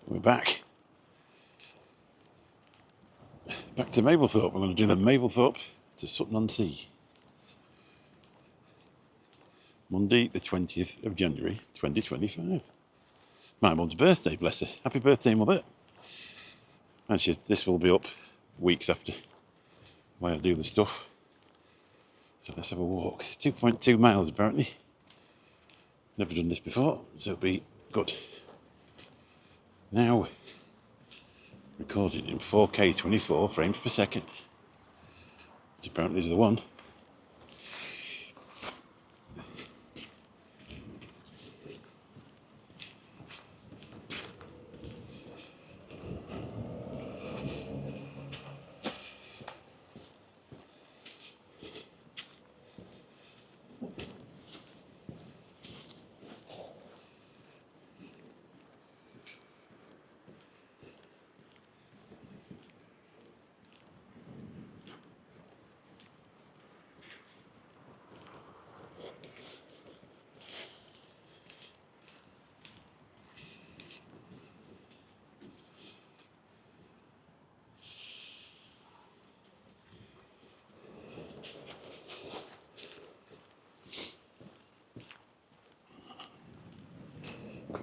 We're back to Mablethorpe. We're going to do the Mablethorpe to Sutton on Sea. Monday the 20th of January 2025. My mum's birthday, bless her. Happy birthday, Mother. Actually, this will be up weeks after while I do the stuff. So let's have a walk. 2.2 miles apparently. Never done this before, so it'll be good. Now, recorded in 4K 24 frames per second, which apparently is the one.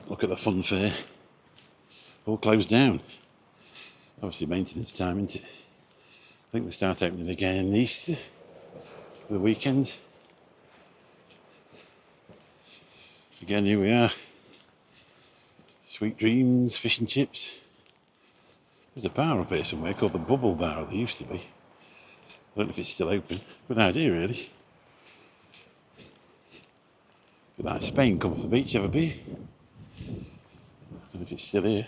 Look at the fun fair. All closed down. Obviously maintenance time, isn't it? I think they start opening again in Easter, for the weekend. Again, here we are. Sweet Dreams, fish and chips. There's a bar up here somewhere called the Bubble Bar, there used to be. I don't know if it's still open. Good idea, really. But that Spain come to the beach, have a beer. I don't know if it's still here.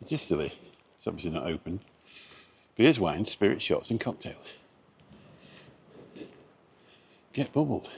It is still here. It's obviously not open. Beers, wines, spirit shots and cocktails. Get bubbled.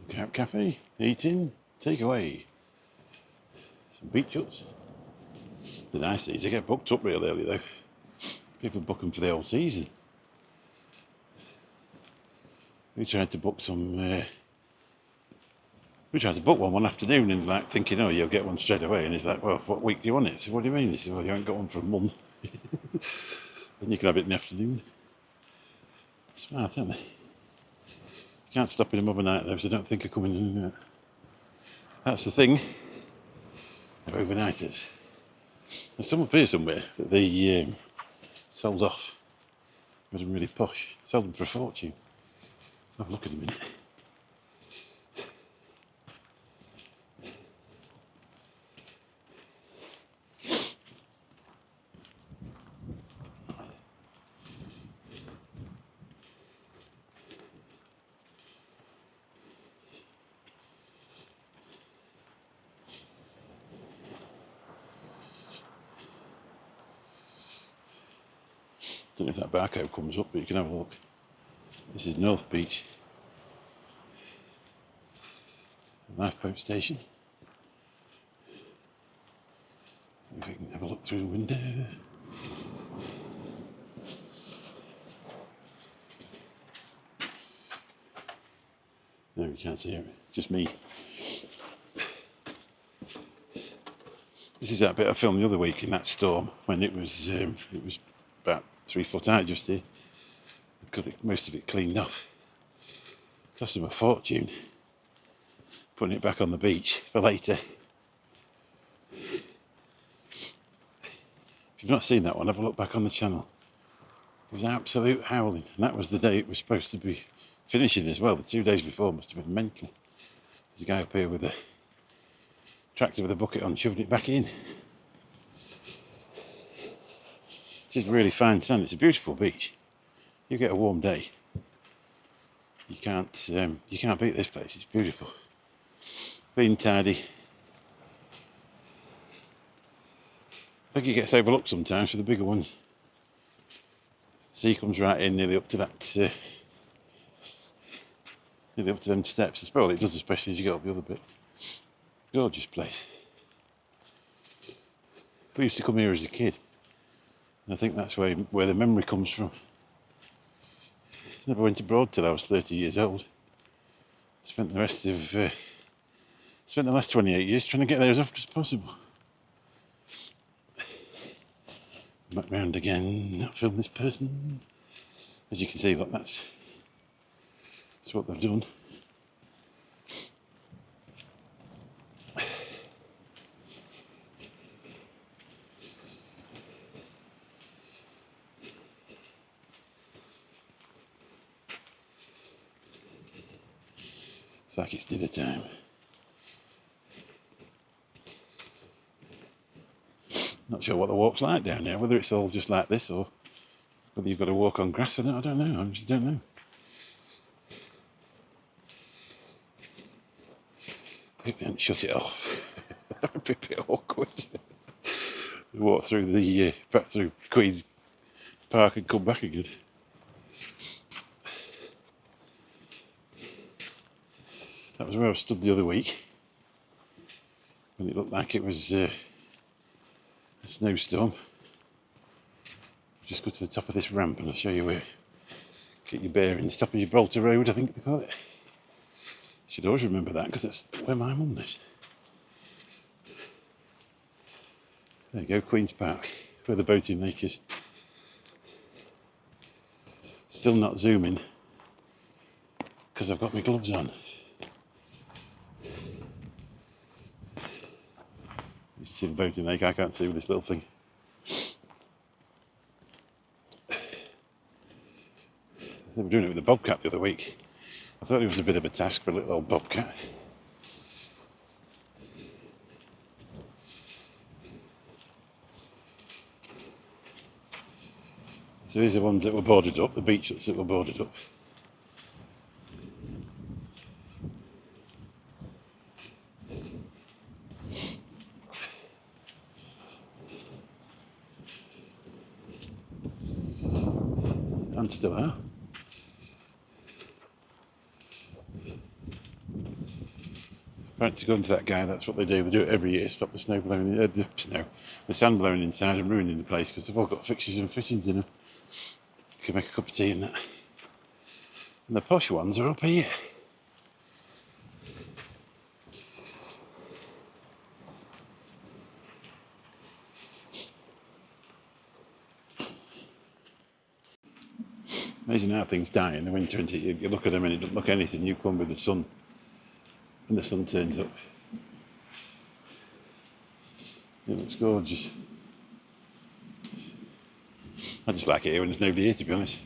Lookout Cafe, eating, takeaway. Some beach huts. They're nice these, they get booked up real early though. People book them for the whole season. We tried to book one afternoon and like thinking, oh, you'll get one straight away. And he's like, well, what week do you want it? So what do you mean? He said, well, you haven't got one for a month. Then you can have it in the afternoon. Smart, aren't they? You can't stop in them overnight though, so don't think of coming in and out. That's the thing. They're overnighters. There's some up here somewhere that they sold off. Made them really posh. Sold them for a fortune. Have a look at them in it. Don't know if that barcode comes up, but you can have a look. This is North Beach. Lifeboat station. If we can have a look through the window. No, you can't see it. Just me. This is that bit I filmed the other week in that storm when it was about 3 foot high just here. Got most of it cleaned off. Cost them a fortune putting it back on the beach for later. If you've not seen that one, have a look back on the channel. It was absolute howling, and that was the day it was supposed to be finishing as well. The 2 days before must have been mental. There's a guy up here with a tractor with a bucket on, shoving it back in. It is really fine sand. It's a beautiful beach. You get a warm day, you can't beat this place. It's beautiful, clean, tidy. I think it gets overlooked sometimes for the bigger ones. Sea comes right in nearly up to that, nearly up to them steps. I suppose it does, especially as you get up the other bit. Gorgeous place. We used to come here as a kid, and I think that's where the memory comes from. Never went abroad till I was 30 years old. Spent the last 28 years trying to get there as often as possible. Back round again, not film this person. As you can see, look, that's what they've done. It's like it's dinner time. Not sure what the walk's like down there, whether it's all just like this or whether you've got to walk on grass or not, I don't know. I just don't know. Hope they haven't shut it off. That'd be a bit awkward. Walk through back through Queen's Park and come back again. That was where I stood the other week when it looked like it was a snowstorm. Just go to the top of this ramp and I'll show you where. Get your bearings. Top of Gibraltar Road, I think they call it. Should always remember that because that's where my mum lives. There you go, Queen's Park, where the boating lake is. Still not zooming because I've got my gloves on. You see the boating lake, I can't see with this little thing. They were doing it with the bobcat the other week. I thought it was a bit of a task for a little old bobcat. So these are the ones that were boarded up, the beach huts that were boarded up. And still are. Apparently to go into that guy, that's what they do. They do it every year, stop the sand blowing inside and ruining the place because they've all got fixtures and fittings in them. You can make a cup of tea in that. And the posh ones are up here. Amazing how things die in the winter, and you look at them and it doesn't look anything. You come with the sun, and the sun turns up. It looks gorgeous. I just like it here when there's nobody here, to be honest.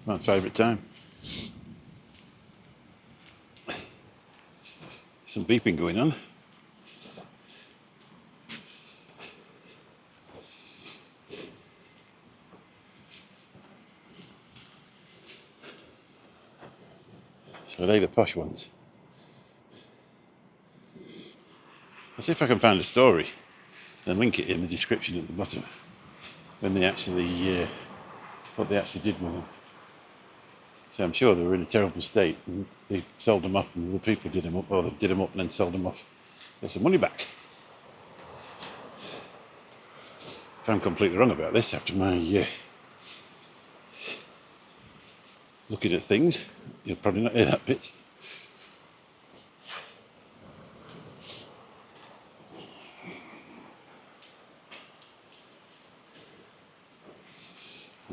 My favourite time. Some beeping going on. So they're the posh ones. I'll see if I can find a story and link it in the description at the bottom when they actually, what they actually did with them. So I'm sure they were in a terrible state and they sold them off and the people did them up, or they did them up and then sold them off. Get some money back. If I'm completely wrong about this after my looking at things, you'll probably not hear that bit.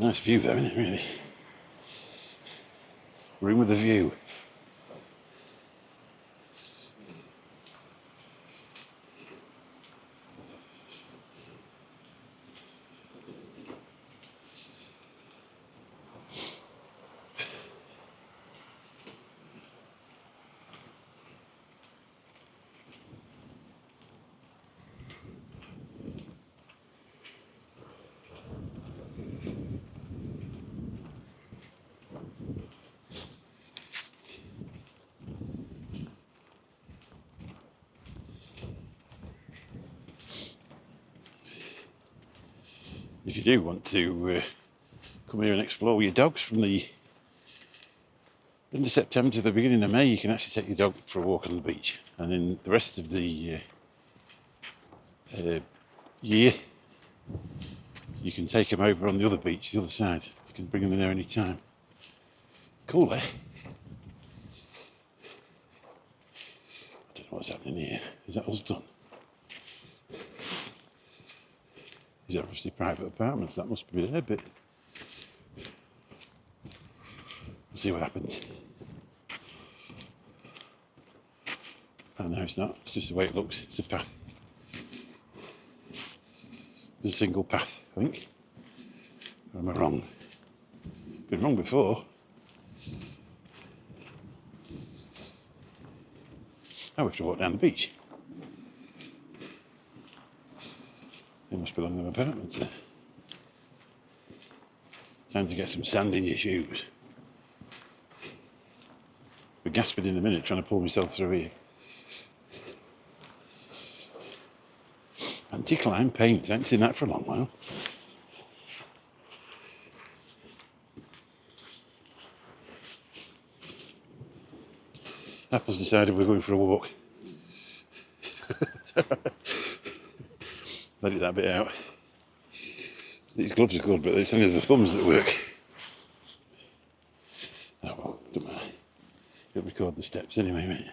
Nice view though, isn't it, really? Room with a view. If you do want to come here and explore with your dogs from the end of September to the beginning of May, you can actually take your dog for a walk on the beach, and then the rest of the year you can take them over on the other beach, the other side. You can bring them in there any time. Cool, eh? I don't know what's happening here. Is that us done? Is that obviously private apartments? That must be their bit. We'll see what happens. Oh no, it's not. It's just the way it looks. It's a path. There's a single path, I think. Or am I wrong? Been wrong before. I have to walk down the beach. They must belong to them apartments there. Time to get some sand in your shoes. We're gasping in a minute trying to pull myself through here. Anti-climb paint, I haven't seen that for a long while. Apple's decided we're going for a walk. Let it that bit out. These gloves are good, but it's only the thumbs that work. Oh well, don't matter. You'll record the steps anyway, mate.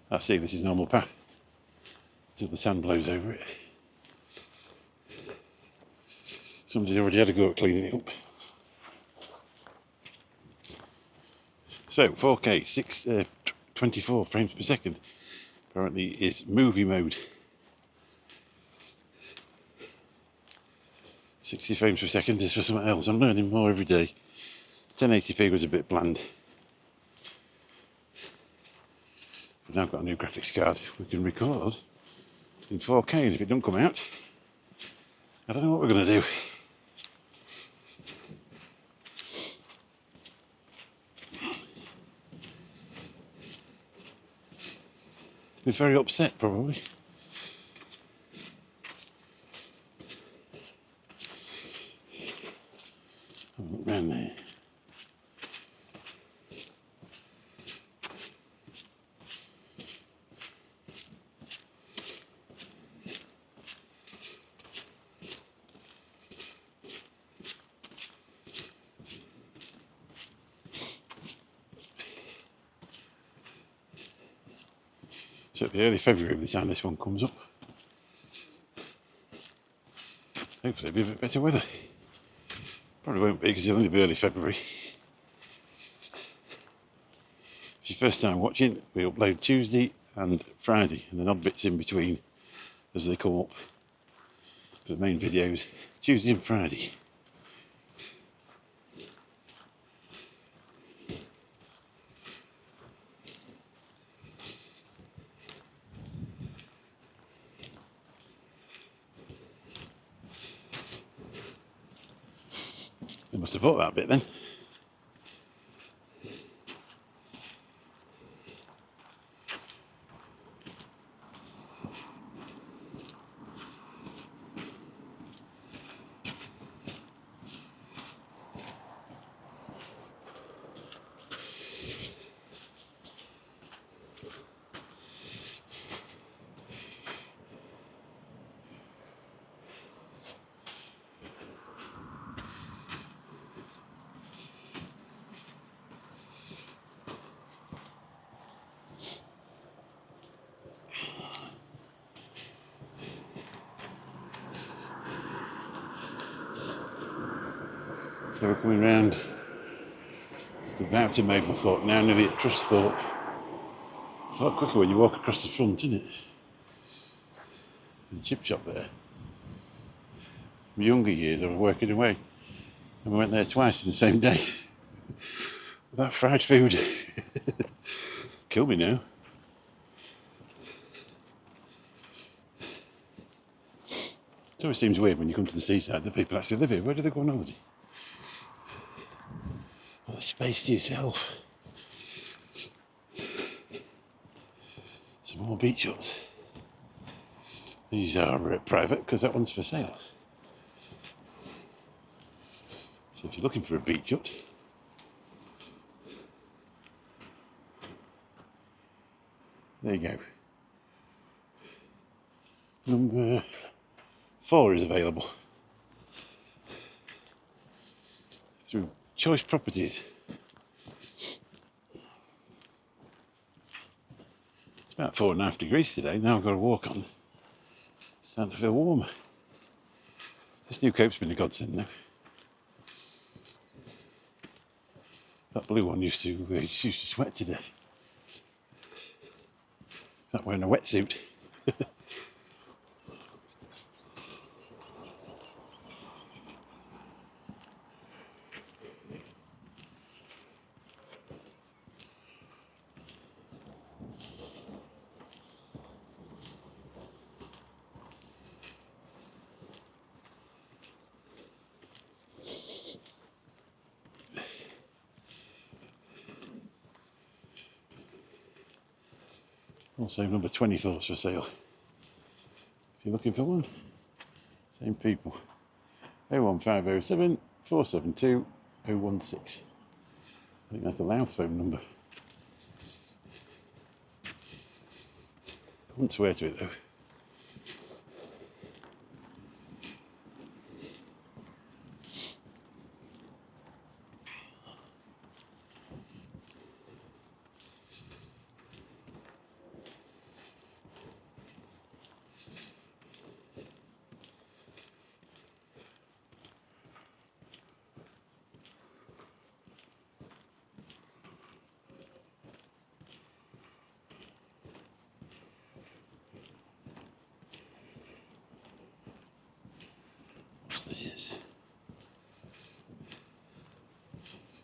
I see this is normal path until the sand blows over it. Somebody already had a go at cleaning it up. So 4K, 24 frames per second apparently is movie mode. 60 frames per second is for something else. I'm learning more every day. 1080p was a bit bland. We've now got a new graphics card. We can record in 4K, and if it don't come out, I don't know what we're going to do. Been very upset, probably. Have a look round there. So it'll be early February by the time this one comes up. Hopefully it'll be a bit better weather. Probably won't be because it'll only be early February. If it's your first time watching, we upload Tuesday and Friday, and then odd bits in between as they come up. For the main videos, Tuesday and Friday. They must have bought that bit then. So we're coming round to the out to Mablethorpe now, nearly at Trustthorpe. It's a lot quicker when you walk across the front, isn't it? The chip shop there. In my younger years I was working away and we went there twice in the same day. That fried food. Kill me now. It always seems weird when you come to the seaside that people actually live here. Where do they go on holiday? Oh, the space to yourself. Some more beach huts. These are private because that one's for sale. So if you're looking for a beach hut, there you go. Number 4 is available through Choice Properties. It's about 4.5 degrees today. Now I've got to walk on. It's starting to feel warmer. This new coat's been a godsend though. That blue one used to sweat to death. It's like wearing a wetsuit. Also number 24 is for sale. If you're looking for one, same people. 01507 472 016. I think that's the Louth phone number. I wouldn't swear to it though. What's this?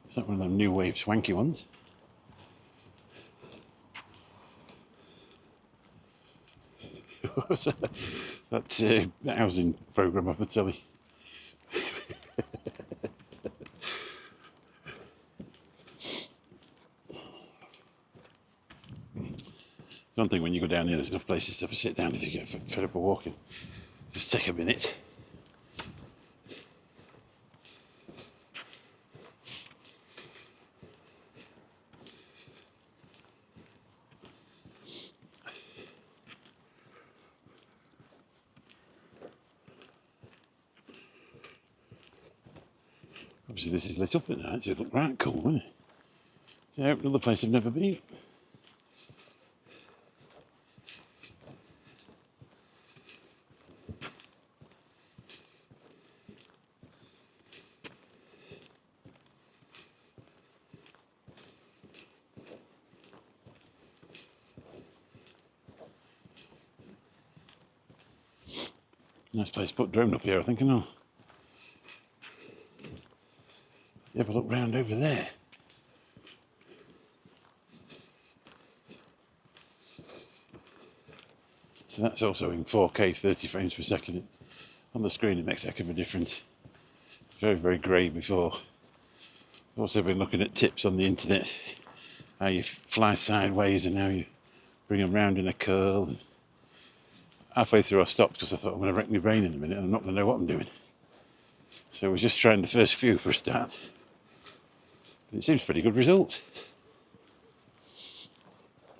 It's not one of them new wave swanky ones. What's that? That's a housing programme off the telly. I don't think when you go down here there's enough places to sit down if you get fed up of walking. Just take a minute. Obviously this is lit up at night, so it looked right cool, wouldn't it? So another place I've never been. Nice place to put drone up here, I think, you have a look round over there. So that's also in 4K, 30 frames per second. On the screen it makes a heck of a difference. Very, very grey before. I've also been looking at tips on the internet, how you fly sideways and how you bring them round in a curl. And halfway through I stopped because I thought I'm going to wreck my brain in a minute and I'm not going to know what I'm doing. So we're just trying the first few for a start. It seems pretty good results.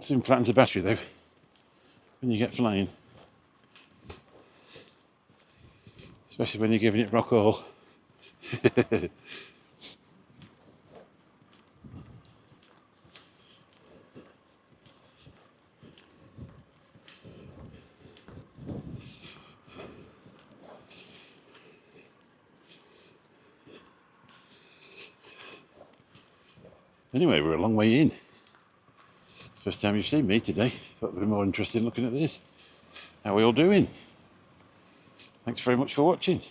Soon flattens the battery though, when you get flying. Especially when you're giving it rock all. Anyway, we're a long way in. First time you've seen me today. Thought it'd be more interesting looking at this. How are we all doing? Thanks very much for watching.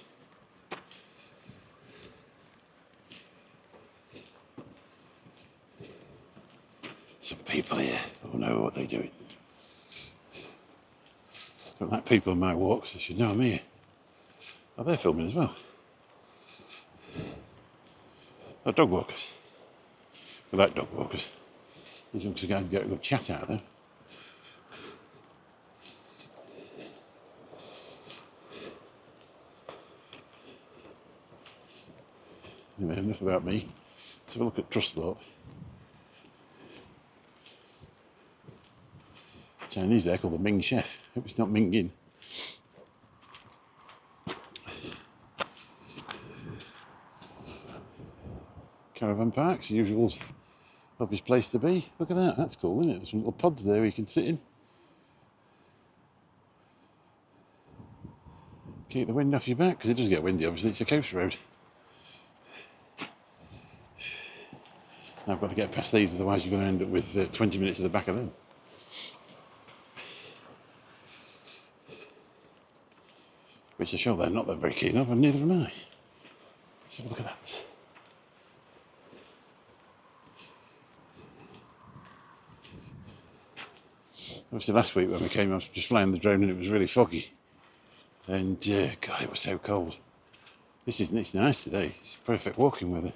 Some people here who know what they're doing. Don't like people on my walks, they should know I'm here. Oh, they're filming as well. Oh, dog walkers. We like dog walkers. These looks like I can get a good chat out of them. Anyway, enough about me. Let's have a look at Trusthorpe. Chinese there called the Ming Chef. Hope it's not Ming Yin. Caravan parks, usual obvious place to be. Look at that, that's cool, isn't it? There's some little pods there you can sit in. Keep the wind off your back, because it does get windy, obviously, it's a coast road. Now I've got to get past these, otherwise you're going to end up with 20 minutes at the back of them. Which I'm sure they're not that very keen of, and neither am I. Let's have a look at that. Obviously last week when we came, I was just flying the drone and it was really foggy. And God, it was so cold. It's nice today. It's perfect walking weather.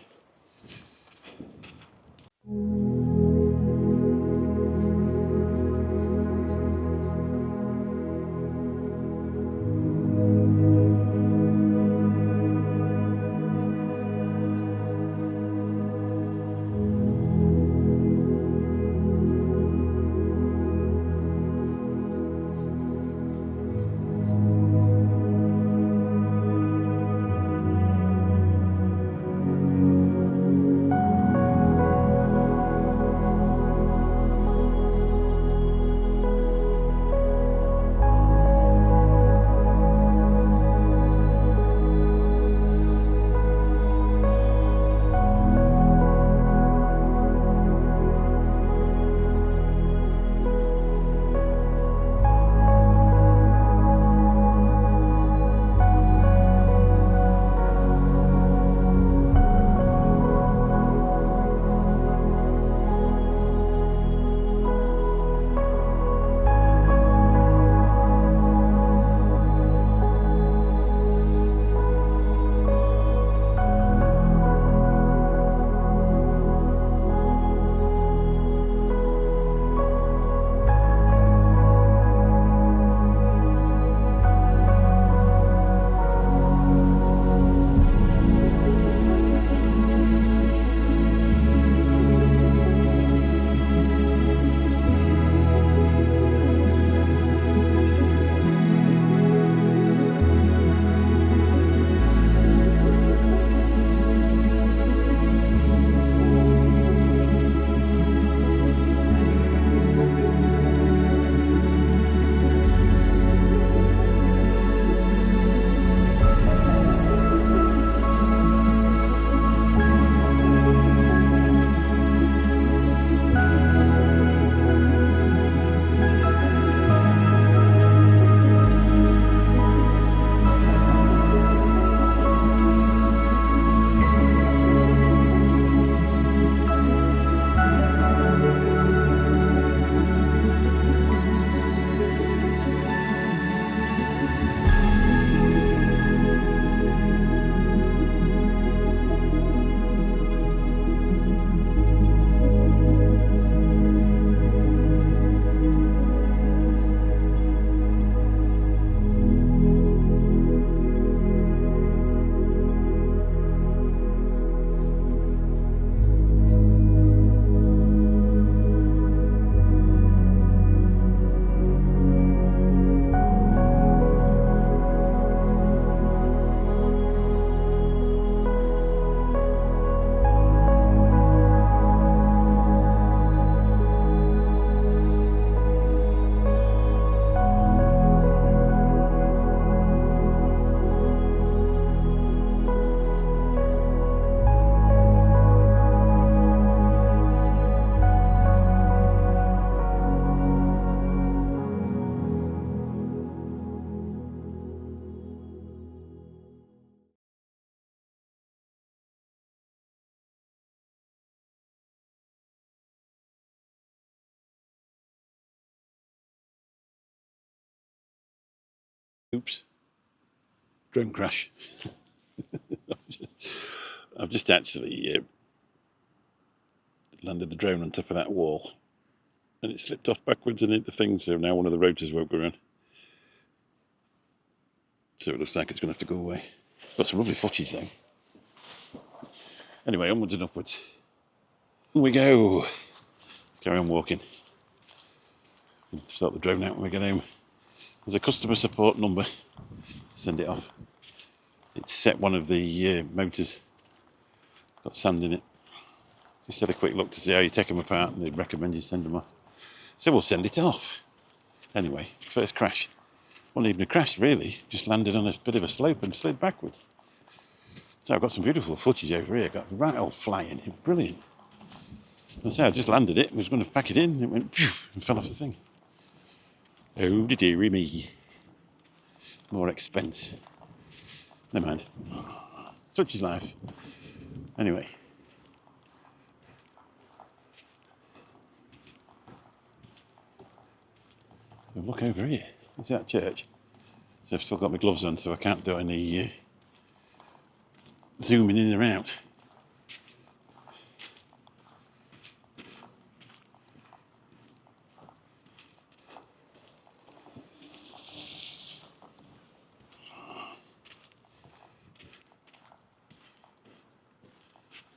Oops. Drone crash. I've just actually landed the drone on top of that wall and it slipped off backwards and hit the thing, so now one of the rotors won't go around. So it looks like it's going to have to go away. Got some lovely footage though. Anyway, onwards and upwards. On we go. Let's carry on walking. Start the drone out when we get home. There's a customer support number. Send it off. It's set one of the motors. Got sand in it. Just had a quick look to see how you take them apart and they'd recommend you send them off. So we'll send it off. Anyway, first crash. Wasn't even a crash really, just landed on a bit of a slope and slid backwards. So I've got some beautiful footage over here, got right old flying, it was brilliant. And so I just landed it, was going to pack it in, it went and fell off the thing. Oh dearie me. More expense. Never mind. Such is life. Anyway. So look over here. Is that church? So I've still got my gloves on, so I can't do any zooming in and out.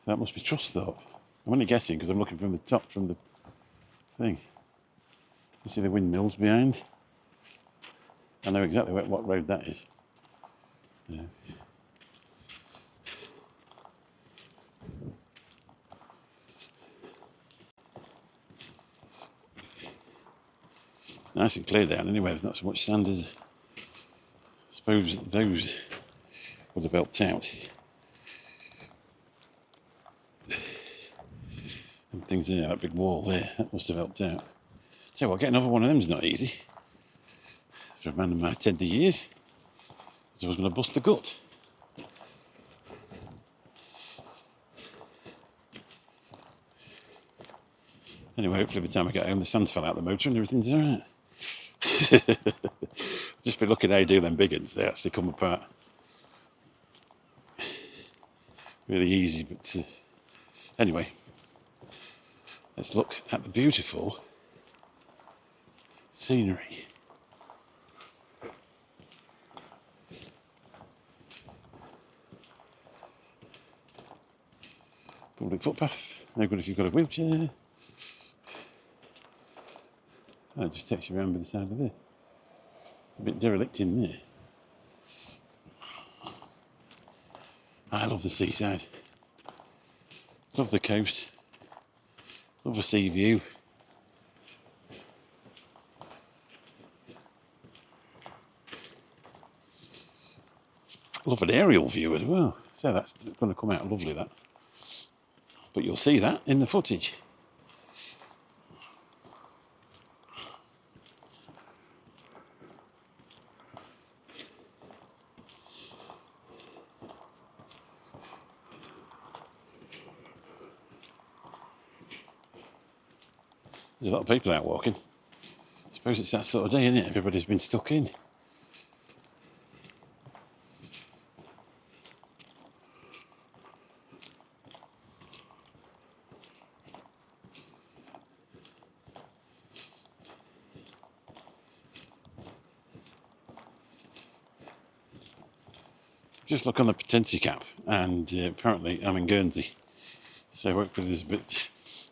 That must be Trusthorpe. I'm only guessing because I'm looking from the top, from the thing. You see the windmills behind? I know exactly what road that is. Yeah. It's nice and clear down anyway, there's not so much sand, is there? I suppose those would have helped out. And things there, that big wall there, that must have helped out. So what, getting over one of them's not easy. For a man of my tender years, I was going to bust a gut. Anyway, hopefully by the time I get home the sand's fell out of the motor and everything's alright. Just be looking how you do them big ones, they actually come apart. Really easy, but anyway, let's look at the beautiful scenery. Public footpath, no good if you've got a wheelchair. Oh, it just takes you around by the side of there. It's a bit derelict in there. I love the seaside. Love the coast. Love the sea view. Love an aerial view as well. So that's going to come out lovely, that. But you'll see that in the footage. There's a lot of people out walking. I suppose it's that sort of day, isn't it? Everybody's been stuck in. Just look on the Potency cap, and apparently I'm in Guernsey, so hopefully there's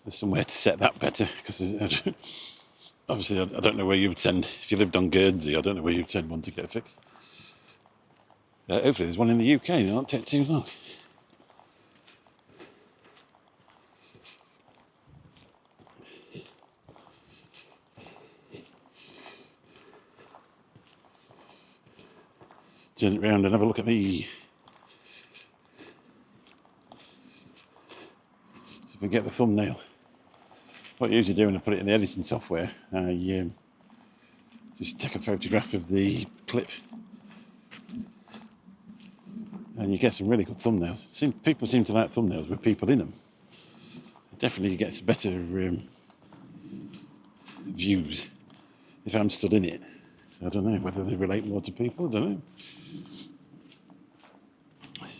somewhere to set that better, because obviously I don't know where you would send, if you lived on Guernsey, I don't know where you'd send one to get fixed. Hopefully there's one in the UK, it'll not take too long. Turn it round and have a look at me. So if we get the thumbnail, what I usually do when I put it in the editing software, I just take a photograph of the clip and you get some really good thumbnails. People seem to like thumbnails with people in them. It definitely gets better views if I'm stood in it. I don't know whether they relate more to people, I don't know.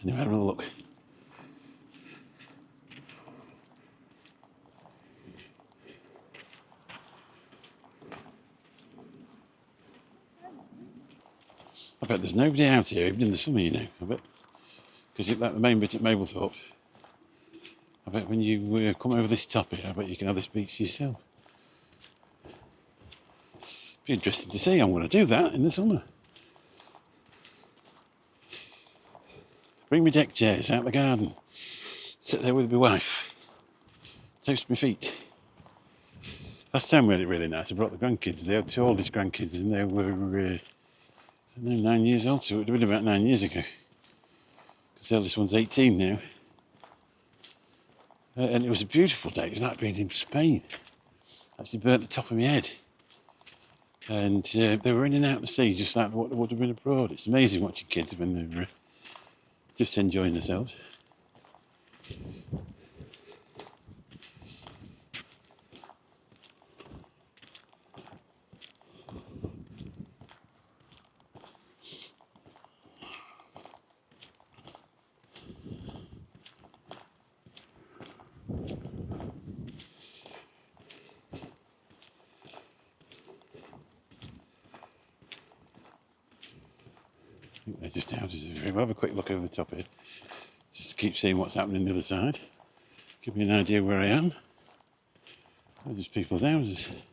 Anyway, have a look. I bet there's nobody out here, even in the summer, you know, I bet. Because like the main bit at Mablethorpe, I bet when you come over this top here, I bet you can have this beach to yourself. Be interesting to see. I'm going to do that in the summer. Bring my deck chairs out the garden. Sit there with my wife. Toast my feet. Last time we had it really nice. I brought the grandkids. They had two oldest grandkids and they were, I don't know, 9 years old. So it would have been about 9 years ago. Because the eldest one's 18 now. And it was a beautiful day. It was like being in Spain. Actually burnt the top of my head. And they were in and out the sea just like what would have been abroad. It's amazing watching kids when they're just enjoying themselves. I think they're just houses. We'll have a quick look over the top here, just to keep seeing what's happening on the other side. Give me an idea where I am. They're just people's houses.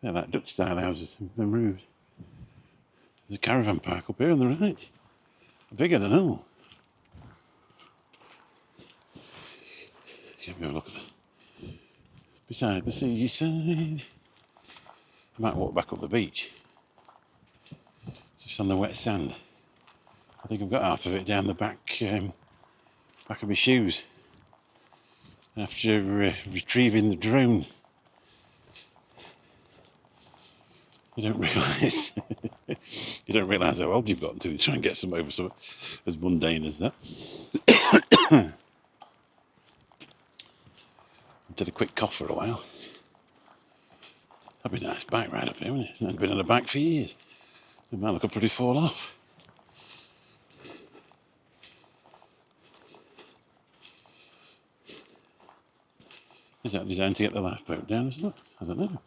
They're like Dutch style houses, they're roofed. There's a caravan park up here on the right. Bigger than all. Give me a look at it. Beside the seaside. I might walk back up the beach. Just on the wet sand. I think I've got half of it down the back of my shoes. After retrieving the drone. You don't realise you don't realise how old you've got until you try and get some over something as mundane as that. Did a quick cough for a while. That'd be a nice bike ride up here, wouldn't it? I've been on a bike for years. The man could probably fall off. Is that designed to get the lifeboat down, isn't it? I don't know.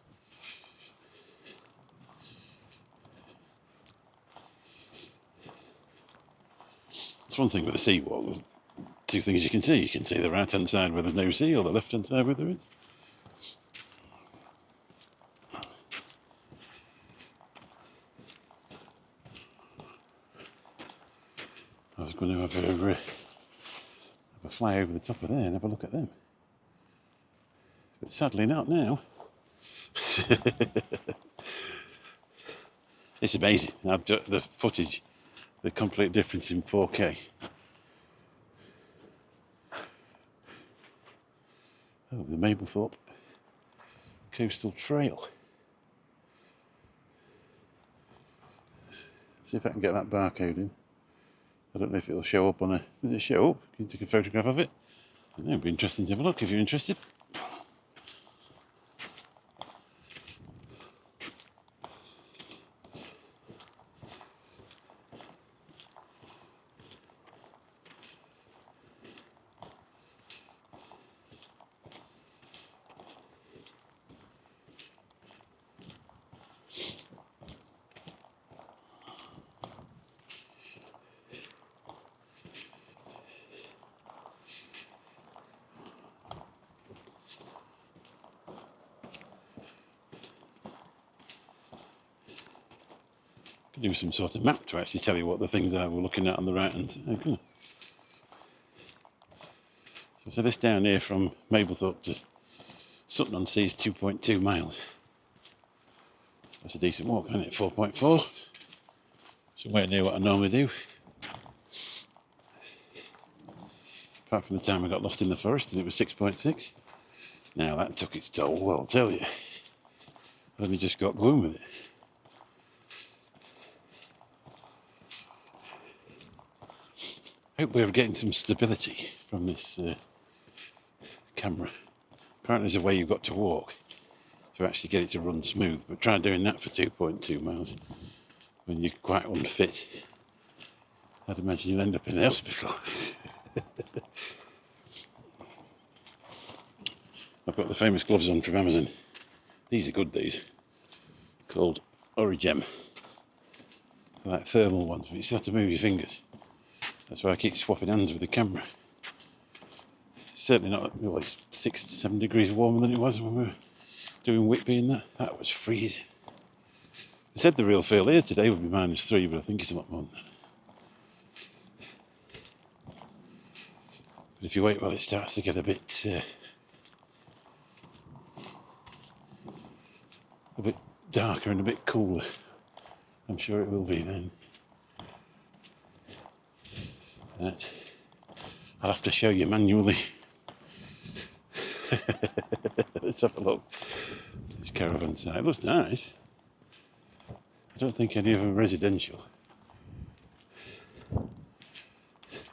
It's one thing with a seawalk, there's two things you can see. You can see the right hand side where there's no sea, or the left hand side where there is. I was going to have a fly over the top of there and have a look at them. But sadly not now. It's amazing. I've got the footage, the complete difference in 4K. Oh, the Mablethorpe Coastal Trail. See if I can get that barcode in. I don't know if it'll show up on a... Does it show up? Can you take a photograph of it? I don't know, it'd be interesting to have a look if you're interested. Could do some sort of map to actually tell you what the things are we're looking at on the right hand side. So this down here from Mablethorpe to Sutton on Sea is 2.2 miles. So that's a decent walk, isn't it? 4.4. Somewhere near what I normally do. Apart from the time I got lost in the forest and it was 6.6. Now that took its toll, well, I'll tell you. I only just got going with it. I hope we're getting some stability from this camera Apparently there's a way you've got to walk to actually get it to run smooth, but try doing that for 2.2 miles when you're quite unfit. I'd imagine you'll end up in the hospital. I've got the famous gloves on from Amazon. These are good, these. Called Origem. They're like thermal ones, but you still have to move your fingers. That's why I keep swapping hands with the camera. It's certainly not, well, it's 6 to 7 degrees warmer than it was when we were doing Whitby and that. That was freezing. They said the real feel here today would be -3, but I think it's a lot more than that. But if you wait while it starts to get a bit darker and a bit cooler, I'm sure it will be then. That I'll have to show you manually. Let's have a look. This caravan site. It looks nice. I don't think any of them are residential.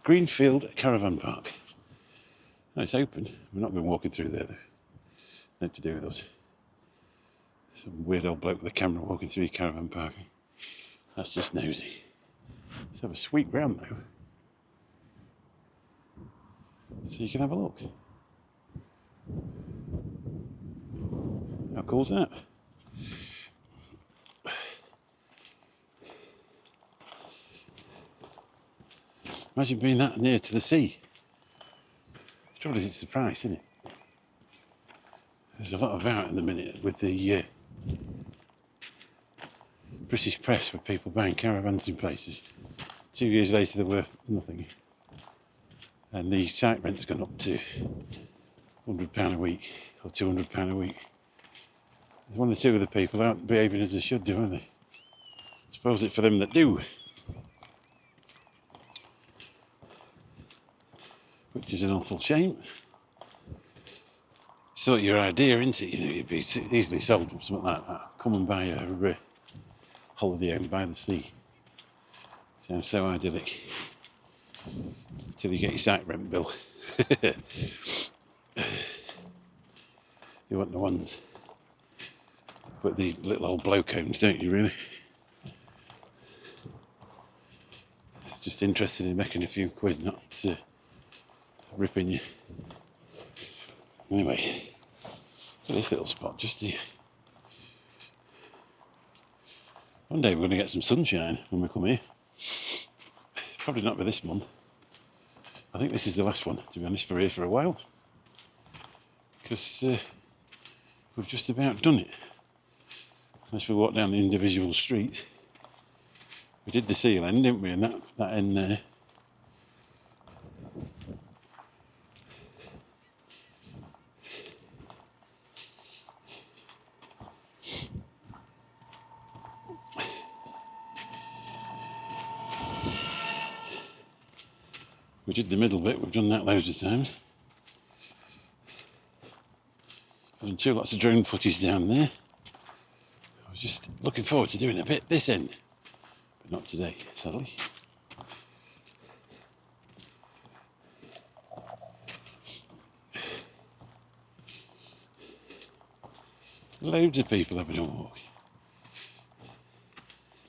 Greenfield Caravan Park. Oh, it's open. We're not going walking through there though. Nothing to do with us. Some weird old bloke with a camera walking through your caravan park. That's just nosy. Let's have a sweet round though. So you can have a look. How cool's that? Imagine being that near to the sea. The trouble is, it's the price, isn't it? There's a lot about in the minute with the British press with people buying caravans in places. 2 years later, they're worth nothing. And the site rent's gone up to £100 a week or £200 a week. There's one or two of the people aren't behaving as they should do, are they? Suppose it's for them that do. Which is an awful shame. Sort your idea, isn't it? You know, you'd be easily sold from something like that. Come and buy a holiday home by the sea. Sounds so idyllic. Until you get your site rent bill. You want the ones with the little old bloke homes, don't you, really? Just interested in making a few quid, not ripping you. Anyway, this little spot just here. One day we're going to get some sunshine when we come here. Probably not for this month. I think this is the last one, to be honest, for here for a while. Because we've just about done it. Unless we walk down the individual streets. We did the seal end, didn't we? And that end there. We did the middle bit, we've done that loads of times. I've done lots of drone footage down there. I was just looking forward to doing a bit this end, but not today, sadly. Loads of people having a walk.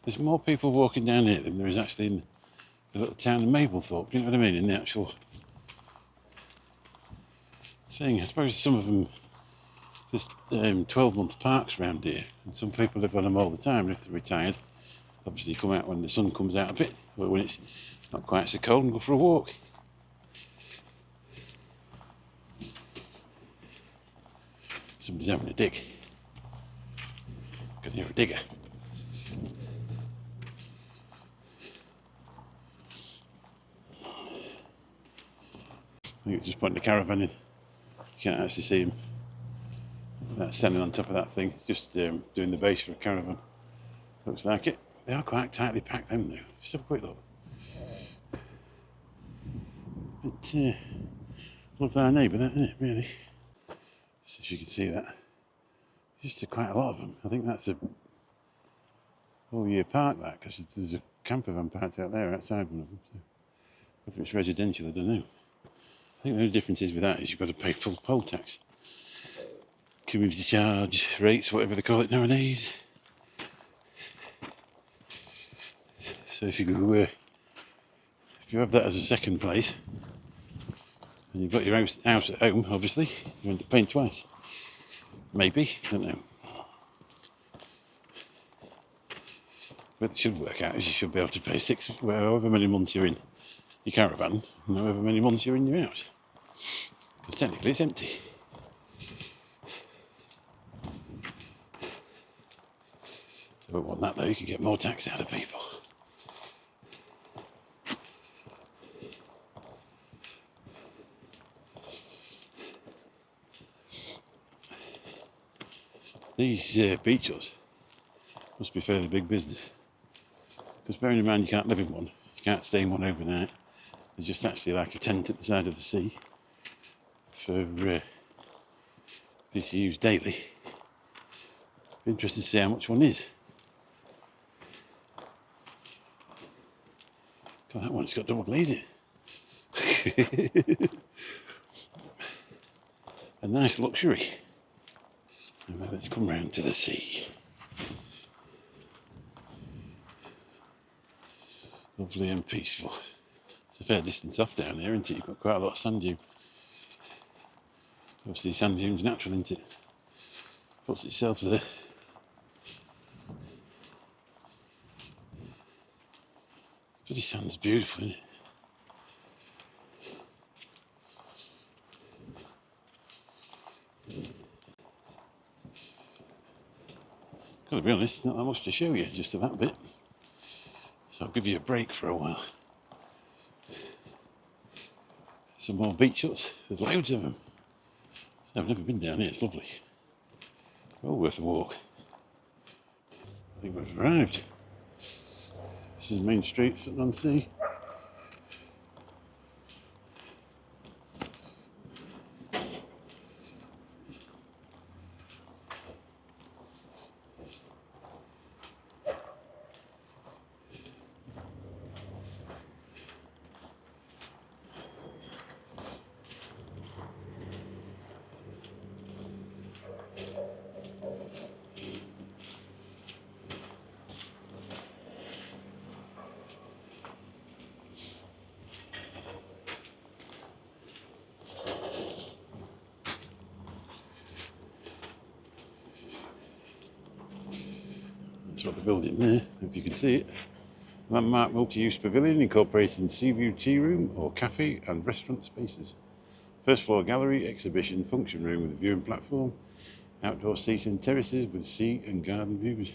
There's more people walking down here than there is actually in the little town of Mablethorpe, you know what I mean, in the actual thing. I suppose some of them, there's 12-month parks around here, and some people live on them all the time if they're retired. Obviously come out when the sun comes out a bit, or when it's not quite so cold, and go for a walk. Somebody's having a dig. I can hear a digger. I think it's just putting the caravan in. You can't actually see him standing on top of that thing, just doing the base for a caravan. Looks like it. They are quite tightly packed, them now. Just have a quick look. But love our neighbour, that, isn't it, really? Just if you can see that. Just quite a lot of them. I think that's a all-year park, that, because there's a camper van parked out there outside one of them. So whether it's residential, I don't know. I think the only difference is with that is you've got to pay full poll tax. community charge rates, whatever they call it nowadays. So if you have that as a second place, and you've got your house at home, obviously, you end up paying twice. Maybe, don't know. But it should work out is you should be able to pay however many months you're in your caravan, and however many months you're in your house. Because technically it's empty. So don't want that though, you can get more tax out of people. These beach huts must be fairly big business. Because bearing in mind you can't live in one, you can't stay in one overnight. There's just actually like a tent at the side of the sea for you to use daily. Be interested to see how much one is. God, that one's got double glazing. A nice luxury. Anyway, let's come round to the sea. Lovely and peaceful. It's a fair distance off down here, isn't it? You've got quite a lot of sand dune. Obviously sand dune's natural, isn't it? Puts itself there. Bloody sand's beautiful, isn't it? Gotta be honest, not that much to show you, just to that bit. So I'll give you a break for a while. Some more beach huts, there's loads of them. So I've never been down here, it's lovely. Well worth a walk. I think we've arrived. This is Main Street, Sutton on Sea. That's what they're building there, if you can see it. Landmark multi-use pavilion incorporating sea view tea room or cafe and restaurant spaces. First floor gallery, exhibition, function room with a viewing platform. Outdoor seating terraces with sea and garden views.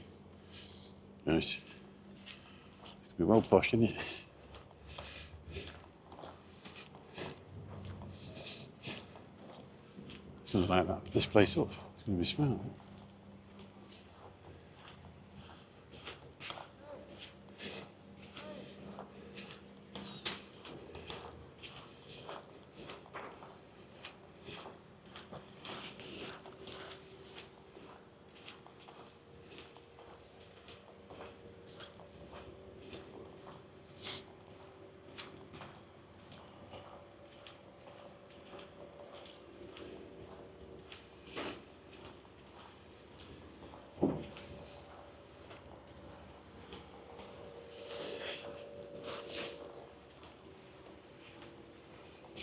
Nice. It's going to be well posh, isn't it? It's going to light this place up. It's going to be smart.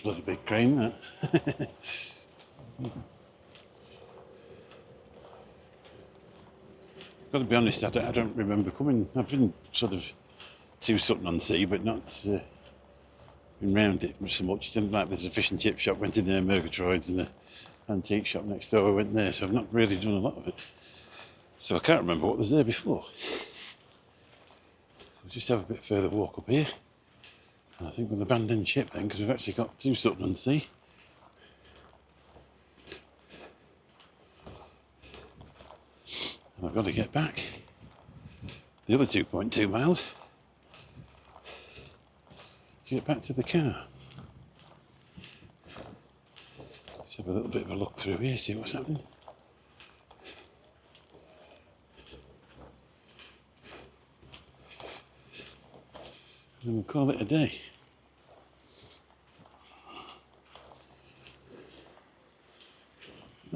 Bloody big crane, that. Got to be honest, I don't remember coming. I've been sort of to Sutton on Sea, but not been round it so much. Didn't like there's a fish and chip shop, went in there, Murgatroyd's, and the antique shop next door, I went there, so I've not really done a lot of it. So I can't remember what was there before. We'll just have a bit further walk up here. And I think we'll abandon ship then, because we've actually got to Sutton on Sea. And I've got to get back the other 2.2 miles to get back to the car. Let's have a little bit of a look through here, see what's happening. And we'll call it a day.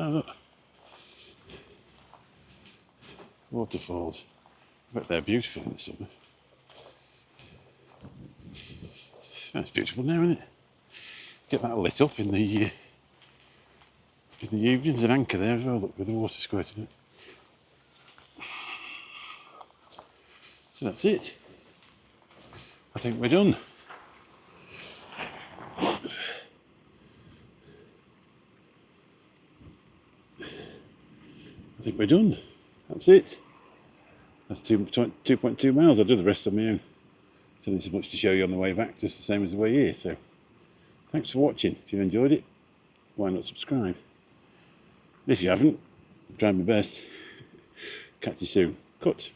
Oh, look, waterfalls. I bet they're beautiful in the summer. That's beautiful now, isn't it? Get that lit up in the evenings, and anchor there as well, look, with the water squirting it. So that's it. I think we're done. I think we're done. That's it. That's 2.2 miles. I'll do the rest on my own. So there's so much to show you on the way back, just the same as the way here. So thanks for watching. If you enjoyed it, why not subscribe? If you haven't, I'm trying my best. Catch you soon. Cut.